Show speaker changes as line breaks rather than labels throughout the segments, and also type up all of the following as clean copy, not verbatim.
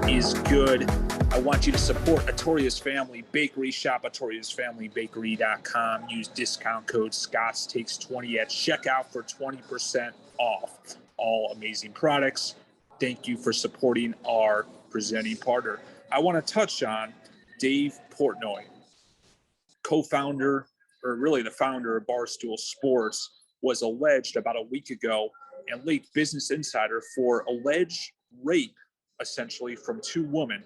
is good. I want you to support Artorias Family Bakery. Shop ArtoriasFamilyBakery.com. Use discount code ScottsTakes20 at checkout for 20% off all amazing products. Thank you for supporting our presenting partner. I want to touch on Dave Portnoy, co-founder, or really the founder of Barstool Sports, was alleged about a week ago and leaked Business Insider for alleged rape, essentially, from two women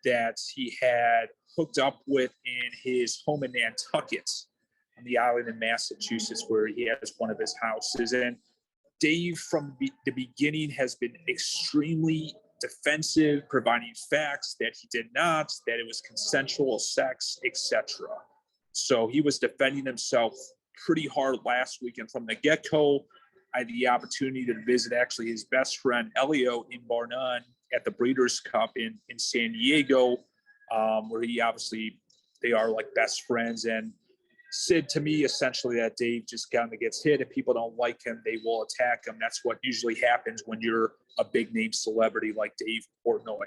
that he had hooked up with in his home in Nantucket on the island in Massachusetts, where he has one of his houses. And Dave, from the beginning, has been extremely defensive, providing facts that he did not, that it was consensual sex, etc. So he was defending himself pretty hard last weekend from the get-go. I had the opportunity to visit actually his best friend Elio in Barnum at the Breeders' Cup in San Diego, where they are like best friends, and said to me essentially that Dave just kind of gets hit. If people don't like him, they will attack him. That's what usually happens when you're a big name celebrity like Dave Portnoy.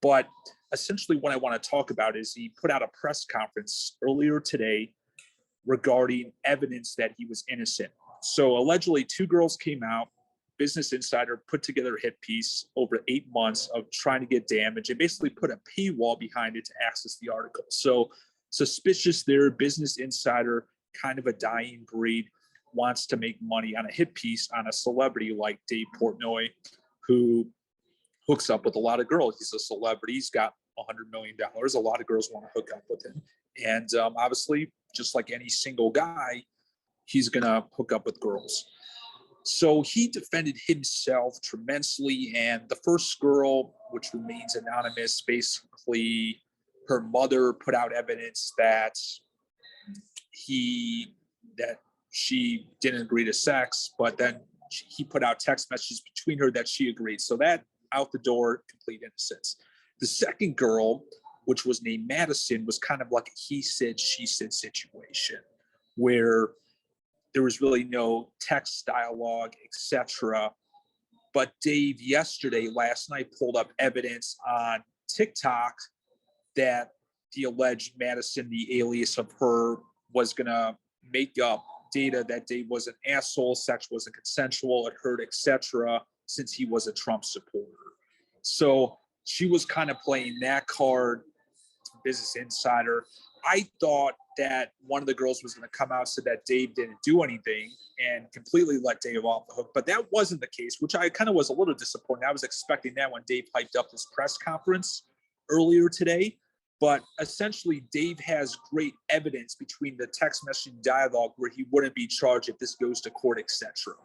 But essentially what I want to talk about is he put out a press conference earlier today regarding evidence that he was innocent. So allegedly two girls came out. Business Insider put together a hit piece over 8 months of trying to get damage and basically put a paywall behind it to access the article. So suspicious there. Business Insider, kind of a dying breed, wants to make money on a hit piece on a celebrity like Dave Portnoy, who hooks up with a lot of girls. He's a celebrity. He's got $100 million. A lot of girls want to hook up with him. And obviously, just like any single guy, he's going to hook up with girls. So he defended himself tremendously. And the first girl, which remains anonymous, basically her mother put out evidence that she didn't agree to sex, but then he put out text messages between her that she agreed. So that out the door, complete innocence. The second girl, which was named Madison, was kind of like a he said, she said situation where there was really no text dialogue, etc. But Dave last night, pulled up evidence on TikTok that the alleged Madison, the alias of her, was going to make up data that Dave was an asshole, sex wasn't consensual, it hurt, etc., since he was a Trump supporter. So she was kind of playing that card to Business Insider. I thought that one of the girls was going to come out and say that Dave didn't do anything and completely let Dave off the hook. But that wasn't the case, which I kind of was a little disappointed. I was expecting that when Dave hyped up this press conference earlier today. But essentially, Dave has great evidence between the text messaging dialogue where he wouldn't be charged if this goes to court, etc.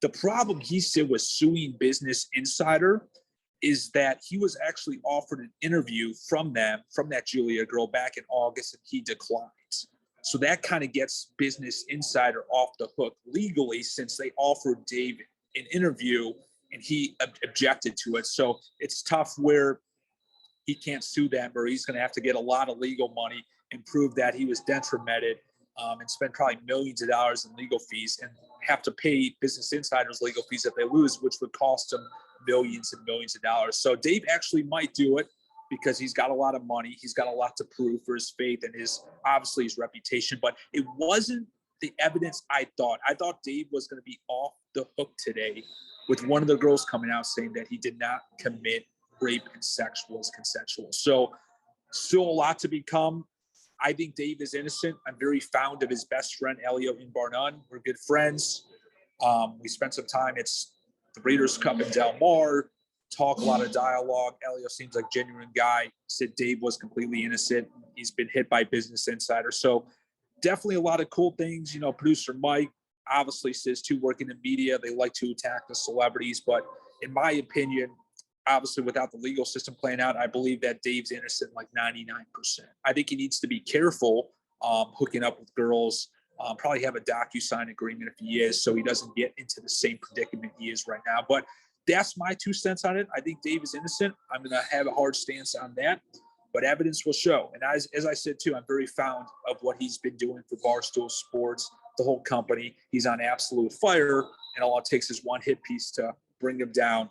The problem, he said, with suing Business Insider is that he was actually offered an interview from that Julia girl back in August, and he declined. So that kind of gets Business Insider off the hook legally, since they offered Dave an interview and he objected to it. So it's tough where he can't sue them, or he's going to have to get a lot of legal money and prove that he was detrimented, and spend probably millions of dollars in legal fees and have to pay Business Insider's legal fees if they lose, which would cost him millions and millions of dollars. So Dave actually might do it because he's got a lot of money. He's got a lot to prove for his faith and obviously his reputation. But it wasn't the evidence I thought. I thought Dave was going to be off the hook today with one of the girls coming out saying that he did not commit rape and sex was consensual. So still a lot to become. I think Dave is innocent. I'm very fond of his best friend, Elio, in Barnum. We're good friends. We spent some time. It's the Breeders' Cup in Del Mar, talk a lot of dialogue. Elio seems like a genuine guy. Said Dave was completely innocent. He's been hit by Business Insider. So definitely a lot of cool things. You know, producer Mike obviously says too, working in media, they like to attack the celebrities. But in my opinion, obviously without the legal system playing out, I believe that Dave's innocent like 99%. I think he needs to be careful hooking up with girls. Probably have a DocuSign agreement if he is, so he doesn't get into the same predicament he is right now. But that's my 2 cents on it. I think Dave is innocent. I'm going to have a hard stance on that, but evidence will show. And as I said too, I'm very fond of what he's been doing for Barstool Sports, the whole company. He's on absolute fire, and all it takes is one hit piece to bring him down.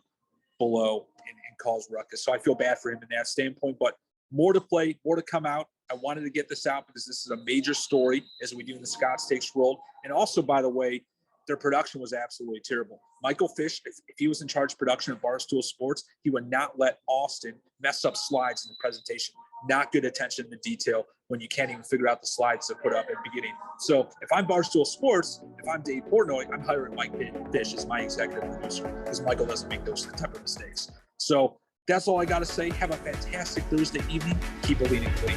below and cause ruckus. So I feel bad for him in that standpoint, but more to play, more to come out. I wanted to get this out because this is a major story as we do in the Scott Stakes world. And also, by the way, their production was absolutely terrible. Michael Fish, if he was in charge of production of Barstool Sports, he would not let Austin mess up slides in the presentation. Not good attention to detail when you can't even figure out the slides to put up at the beginning. So if I'm Barstool Sports, if I'm Dave Portnoy, I'm hiring Mike Fish as my executive producer because Michael doesn't make those type of mistakes. So that's all I got to say. Have a fantastic Thursday evening. Keep believing clean.